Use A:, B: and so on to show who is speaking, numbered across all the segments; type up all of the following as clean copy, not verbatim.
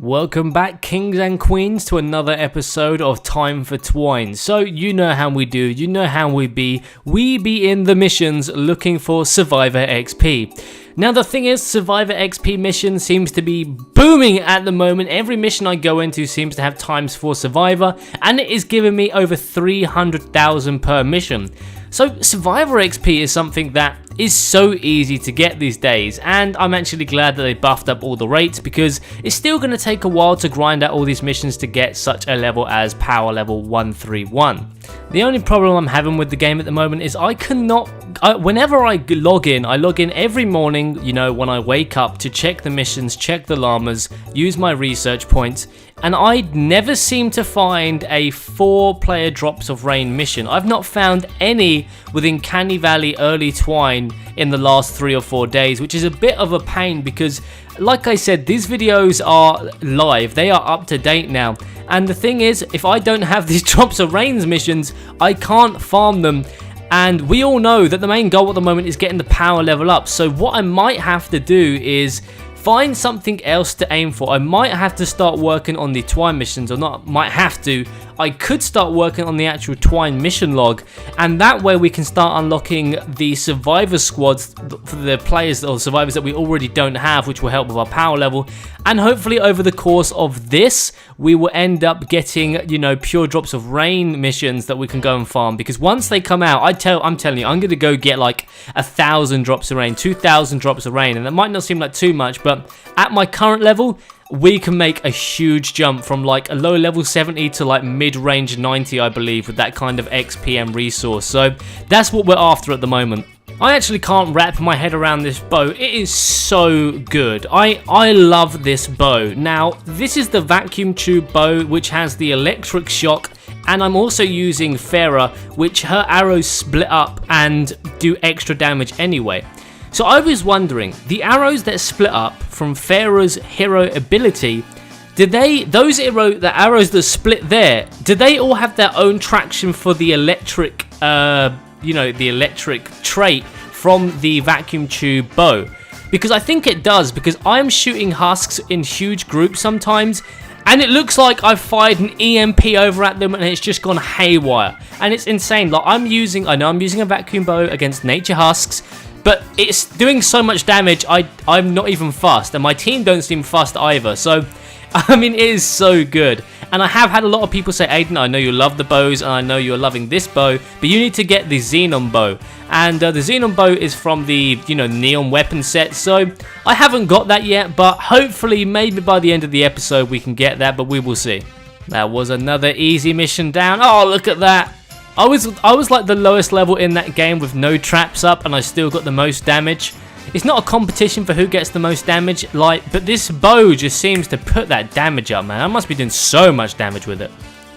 A: Welcome back, kings and queens, to another episode of Time for Twine. So, you know how we do, you know how we be in the missions looking for Survivor XP. Now the thing is, Survivor XP mission seems to be booming at the moment. Every mission I go into seems to have times for Survivor, and it is giving me over 300,000 per mission. So Survivor XP is something that is so easy to get these days, and I'm actually glad that they buffed up all the rates, because it's still going to take a while to grind out all these missions to get such a level as power level 131. The only problem I'm having with the game at the moment is I cannot, whenever I log in every morning, you know, when I wake up to check the missions, check the llamas, use my research points, and I never seem to find a 4-player Drops of Rain mission. I've not found any within Canny Valley early Twine in the last 3 or 4 days, which is a bit of a pain because, like I said, these videos are live, they are up to date now, and the thing is, if I don't have these Drops of Rains missions, I can't farm them. And we all know that the main goal at the moment is getting the power level up, so what I might have to do is find something else to aim for. I might have to start working on the Twine missions, or not might have to. I could start working on the actual Twine mission log, and that way we can start unlocking the survivor squads for the players or survivors that we already don't have, which will help with our power level. And hopefully over the course of this, we will end up getting, you know, pure Drops of Rain missions that we can go and farm, because once they come out, I'm telling you, I'm going to go get like 1,000 Drops of Rain, 2,000 Drops of Rain, and that might not seem like too much, but at my current level, we can make a huge jump from like a low level 70 to like mid-range 90, I believe, with that kind of XP and resource. So that's what we're after at the moment. I actually can't wrap my head around this bow. It is so good. I love this bow. Now, this is the vacuum tube bow, which has the electric shock, and I'm also using Farah, which her arrows split up and do extra damage anyway. So I was wondering, the arrows that split up from Farah's hero ability, the arrows that split there, do they all have their own traction for the electric, the electric trait from the vacuum tube bow? Because I think it does, because I'm shooting husks in huge groups sometimes, and it looks like I've fired an EMP over at them and it's just gone haywire. And it's insane. Like I know I'm using a vacuum bow against nature husks, but it's doing so much damage, I'm not even fussed, and my team don't seem fussed either. So, I mean, it is so good. And I have had a lot of people say, Aidan, I know you love the bows, and I know you're loving this bow, but you need to get the Xenon bow. And the Xenon bow is from the, neon weapon set, so I haven't got that yet, but hopefully, maybe by the end of the episode, we can get that, but we will see. That was another easy mission down. Oh, look at that. I was like the lowest level in that game with no traps up, and I still got the most damage. It's not a competition for who gets the most damage, but this bow just seems to put that damage up, man. I must be doing so much damage with it.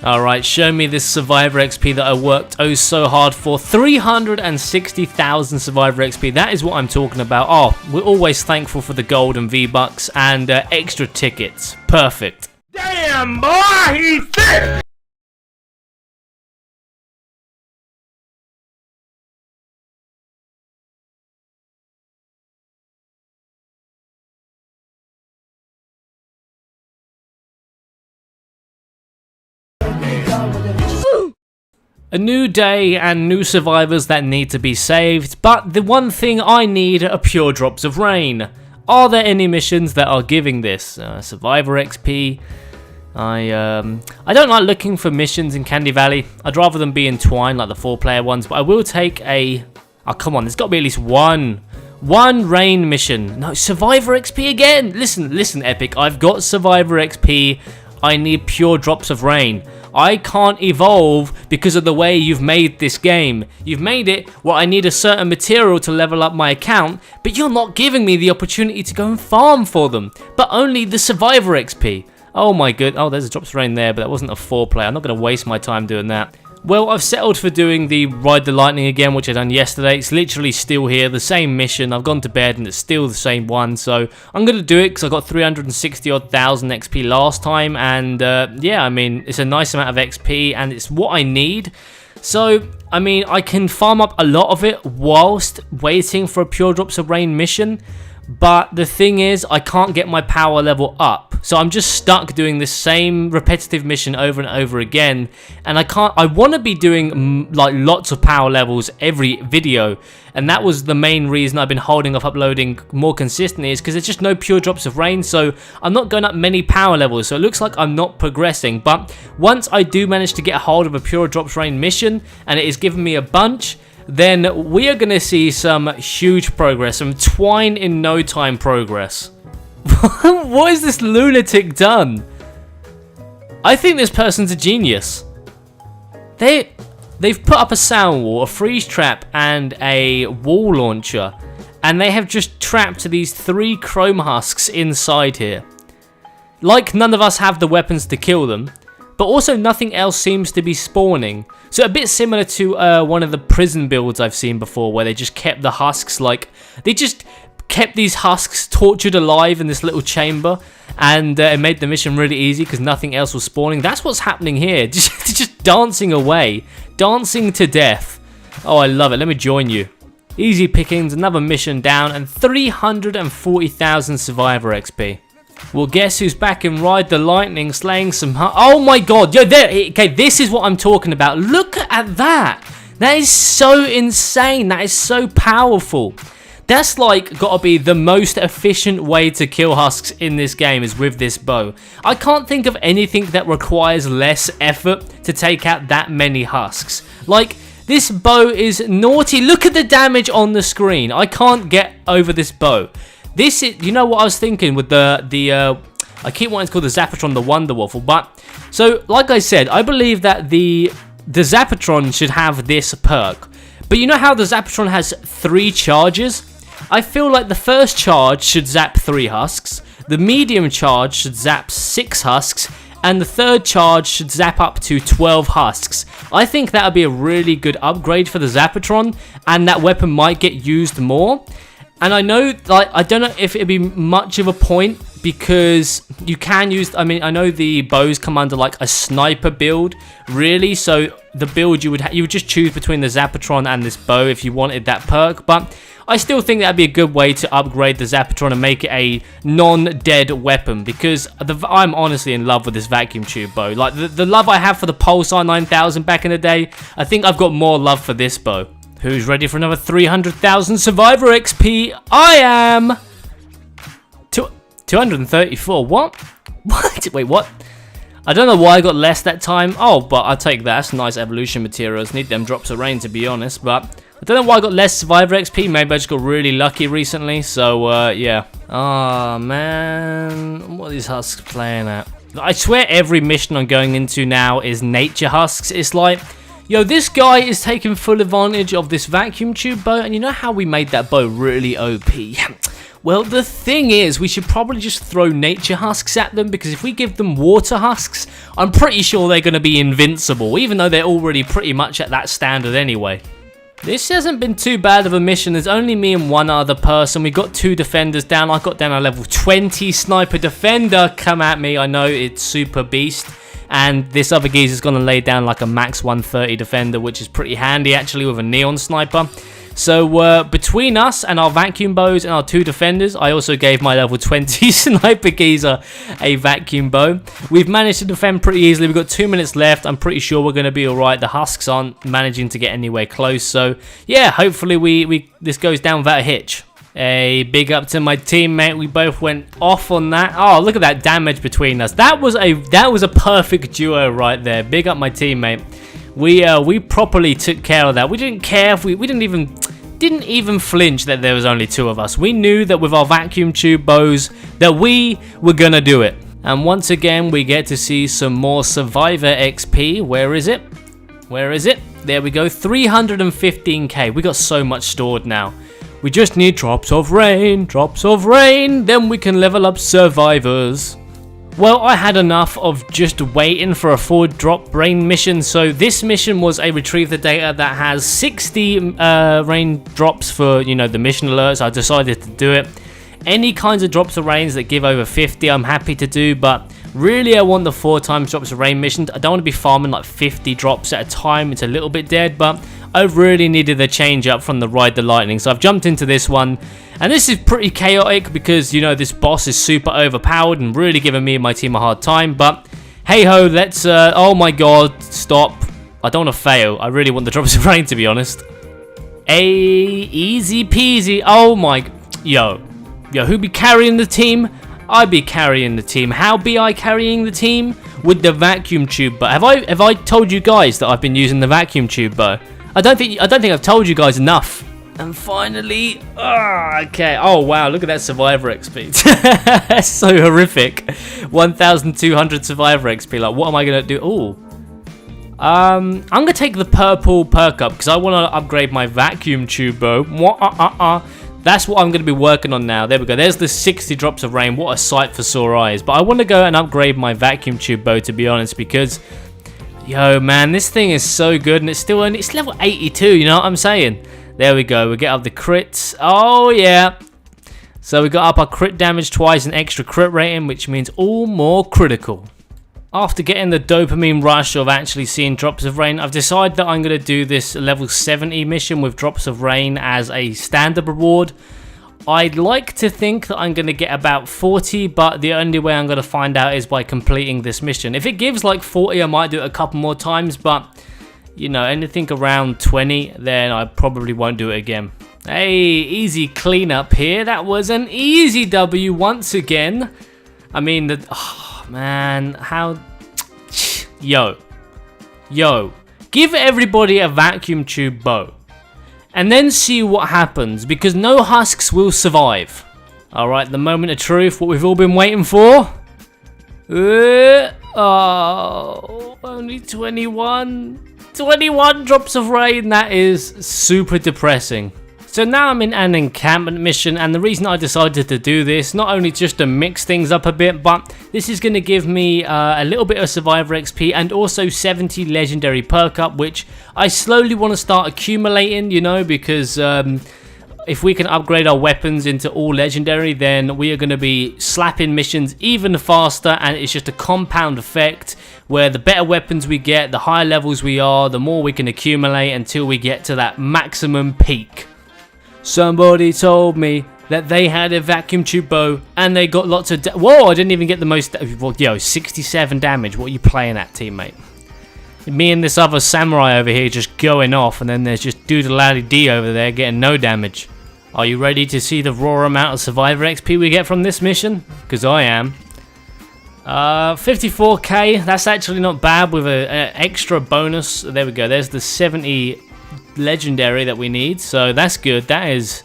A: Alright, show me this Survivor XP that I worked oh so hard for. 360,000 Survivor XP, that is what I'm talking about. Oh, we're always thankful for the gold and V-Bucks and extra tickets. Perfect.
B: Damn, boy, he's thick!
A: A new day and new survivors that need to be saved, but the one thing I need are pure Drops of Rain. Are there any missions that are giving this? Survivor XP. I don't like looking for missions in Candy Valley. I'd rather them be in Twine, like the 4-player ones, but I will take a... Oh, come on, there's got to be at least one rain mission. No, Survivor XP again! Listen, Epic, I've got Survivor XP. I need pure Drops of Rain. I can't evolve because of the way you've made this game. You've made it where I need a certain material to level up my account, but you're not giving me the opportunity to go and farm for them, but only the Survivor XP. Oh my god, oh there's a Drops of Rain there, but that wasn't a 4-player. I'm not going to waste my time doing that. Well, I've settled for doing the Ride the Lightning again, which I done yesterday. It's literally still here, the same mission. I've gone to bed and it's still the same one. So I'm going to do it because I got 360,000 XP last time. And yeah, I mean, it's a nice amount of XP and it's what I need. So, I mean, I can farm up a lot of it whilst waiting for a Pure Drops of Rain mission. But the thing is, I can't get my power level up. So I'm just stuck doing the same repetitive mission over and over again. And I want to be doing like lots of power levels every video. And that was the main reason I've been holding off uploading more consistently, is because there's just no pure drops of rain. So I'm not going up many power levels. So it looks like I'm not progressing. But once I do manage to get a hold of a pure drops rain mission, and it is giving me a bunch, then we are going to see some huge progress, some Twine in no time progress. What has this lunatic done? I think this person's a genius. They've put up a sound wall, a freeze trap, and a wall launcher, and they have just trapped these 3 chrome husks inside here. Like none of us have the weapons to kill them, but also nothing else seems to be spawning. So a bit similar to one of the prison builds I've seen before, where they just kept the husks, like, they just kept these husks tortured alive in this little chamber, and it made the mission really easy because nothing else was spawning. That's what's happening here, just dancing away, dancing to death. Oh, I love it. Let me join you. Easy pickings, another mission down, and 340,000 survivor XP. Well, guess who's back in Ride the Lightning, slaying some... Oh my god, yo, there, okay, this is what I'm talking about. Look at that. That is so insane. That is so powerful. That's like got to be the most efficient way to kill husks in this game, is with this bow. I can't think of anything that requires less effort to take out that many husks. Like, this bow is naughty. Look at the damage on the screen. I can't get over this bow. This is, you know what I was thinking with the I keep wanting to call the Zapatron the Wonder Waffle, but, so, like I said, I believe that the Zapatron should have this perk. But you know how the Zapatron has 3 charges? I feel like the first charge should zap 3 husks, the medium charge should zap 6 husks, and the third charge should zap up to 12 husks. I think that would be a really good upgrade for the Zapatron, and that weapon might get used more. And I know, like, I don't know if it'd be much of a point, because you can use, I mean, I know the bows come under like a sniper build, really, so the build you would just choose between the Zapatron and this bow if you wanted that perk, but I still think that'd be a good way to upgrade the Zapatron and make it a non-dead weapon, because I'm honestly in love with this vacuum tube bow. Like, the love I have for the Pulsar 9000 back in the day, I think I've got more love for this bow. Who's ready for another 300,000 survivor XP? I am! 234, what? What? Wait, what? I don't know why I got less that time. Oh, but I'll take that. That's nice evolution materials. Need them drops of rain, to be honest, but I don't know why I got less survivor XP. Maybe I just got really lucky recently, so, yeah. Oh, man. What are these husks playing at? I swear every mission I'm going into now is nature husks. It's like, yo, this guy is taking full advantage of this vacuum tube bow, and you know how we made that bow really OP? Well, the thing is, we should probably just throw nature husks at them, because if we give them water husks, I'm pretty sure they're going to be invincible, even though they're already pretty much at that standard anyway. This hasn't been too bad of a mission. There's only me and one other person. We got 2 defenders down. I got down a level 20 sniper defender. Come at me. I know it's super beast. And this other geezer's going to lay down like a max 130 defender, which is pretty handy actually with a neon sniper. So between us and our vacuum bows and our 2 defenders, I also gave my level 20 sniper geezer a vacuum bow. We've managed to defend pretty easily. We've got 2 minutes left. I'm pretty sure we're going to be alright. The husks aren't managing to get anywhere close. So yeah, hopefully this goes down without a hitch. A big up to my teammate. We both went off on that. Oh, look at that damage between us. That was a perfect duo right there. Big up my teammate. We properly took care of that. We didn't care if we didn't even flinch that there was only 2 of us. We knew that with our vacuum tube bows that we were gonna do it. And once again, we get to see some more survivor XP. Where is it? Where is it? There we go. 315k. We got so much stored now. We just need drops of rain, then we can level up survivors. Well, I had enough of just waiting for a 4 drop rain mission, so this mission was a retrieve the data that has 60 rain drops for, you know, the mission alerts. I decided to do it. Any kinds of drops of rains that give over 50, I'm happy to do, but Really, I want the 4 times drops of rain missions. I don't want to be farming like 50 drops at a time. It's a little bit dead, but I really needed a change up from the Ride the Lightning. So I've jumped into this one. And this is pretty chaotic because, you know, this boss is super overpowered and really giving me and my team a hard time. But hey ho, let's, oh my god, stop. I don't want to fail. I really want the drops of rain, to be honest. Easy peasy. Oh my, yo, who be carrying the team? I be carrying the team. How be I carrying the team? With the vacuum tube bow. Have I told you guys that I've been using the vacuum tube bow? I don't think I've told you guys enough. And finally, okay. Oh wow, look at that survivor XP. That's so horrific. 1,200 survivor XP. Like, what am I gonna do? Oh, I'm gonna take the purple perk up because I want to upgrade my vacuum tube bow. That's what I'm going to be working on now. There we go. There's the 60 drops of rain. What a sight for sore eyes. But I want to go and upgrade my vacuum tube bow, to be honest, because, yo, man, this thing is so good, and it's level 82, you know what I'm saying? There we go. We get up the crits. Oh, yeah. So we got up our crit damage twice and extra crit rating, which means all more critical. After getting the dopamine rush of actually seeing drops of rain, I've decided that I'm going to do this level 70 mission with drops of rain as a standard reward. I'd like to think that I'm going to get about 40, but the only way I'm going to find out is by completing this mission. If it gives like 40, I might do it a couple more times, but, you know, anything around 20, then I probably won't do it again. Hey, easy cleanup here. That was an easy W once again. I mean, man, how... Yo, give everybody a vacuum tube bow and then see what happens, because no husks will survive. Alright, the moment of truth, what we've all been waiting for. Oh, only 21 drops of rain. That is super depressing. So now I'm in an encampment mission, and the reason I decided to do this, not only just to mix things up a bit, but this is going to give me a little bit of survivor XP and also 70 legendary perk up, which I slowly want to start accumulating, you know, because if we can upgrade our weapons into all legendary, then we are going to be slapping missions even faster, and it's just a compound effect where the better weapons we get, the higher levels we are, the more we can accumulate until we get to that maximum peak. Somebody told me that they had a vacuum tube bow and they got lots of... Whoa, I didn't even get the most... Well, yo, 67 damage. What are you playing at, teammate? Me and this other samurai over here just going off, and then there's just Doodle D over there getting no damage. Are you ready to see the raw amount of survivor XP we get from this mission? Because I am. 54k. That's actually not bad with an extra bonus. There we go. There's the 70... legendary that we need, so that's good. That is,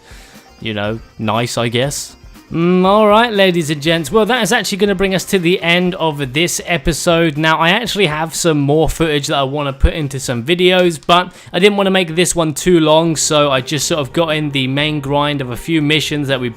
A: you know, nice, I guess. Alright, ladies and gents, well, that is actually going to bring us to the end of this episode. Now, I actually have some more footage that I want to put into some videos, but I didn't want to make this one too long, so I just sort of got in the main grind of a few missions that we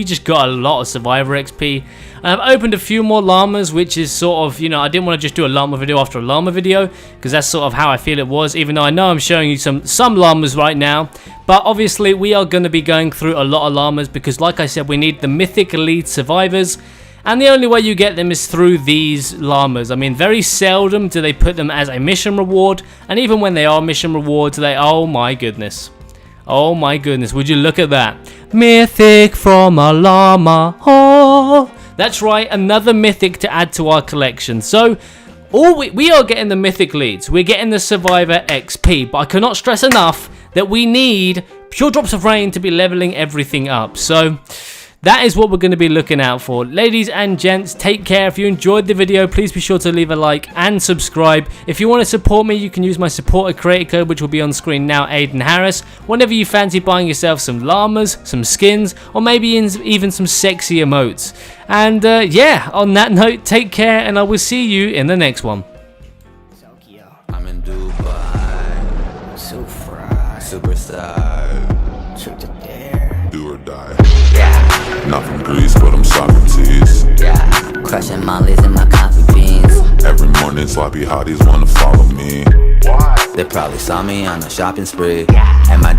A: just got a lot of survivor XP. And I've opened a few more llamas, which is sort of, you know, I didn't want to just do a llama video after a llama video, because that's sort of how I feel it was, even though I know I'm showing you some llamas right now. But obviously we are going to be going through a lot of llamas, because like I said, we need the mythic elite survivors, and the only way you get them is through these llamas. I mean, very seldom do they put them as a mission reward, and even when they are mission rewards, oh my goodness. Oh my goodness, would you look at that? Mythic from a llama. Oh, that's right, another mythic to add to our collection. So, we are getting the mythic leads. We're getting the survivor XP, but I cannot stress enough that we need pure drops of rain to be leveling everything up. So, that is what we're going to be looking out for. Ladies and gents, take care. If you enjoyed the video, please be sure to leave a like and subscribe. If you want to support me, you can use my supporter creator code, which will be on screen now, Aidan Harris. Whenever you fancy buying yourself some llamas, some skins, or maybe even some sexy emotes. And yeah, on that note, take care, and I will see you in the next one.
C: I'm in Dubai, so fried, superstar, trip to dare, do or die. Not from Greece, but I'm Socrates. Yeah, crushing mollies in my coffee beans. Every morning, sloppy hotties wanna follow me. Why? They probably saw me on a shopping spree. And my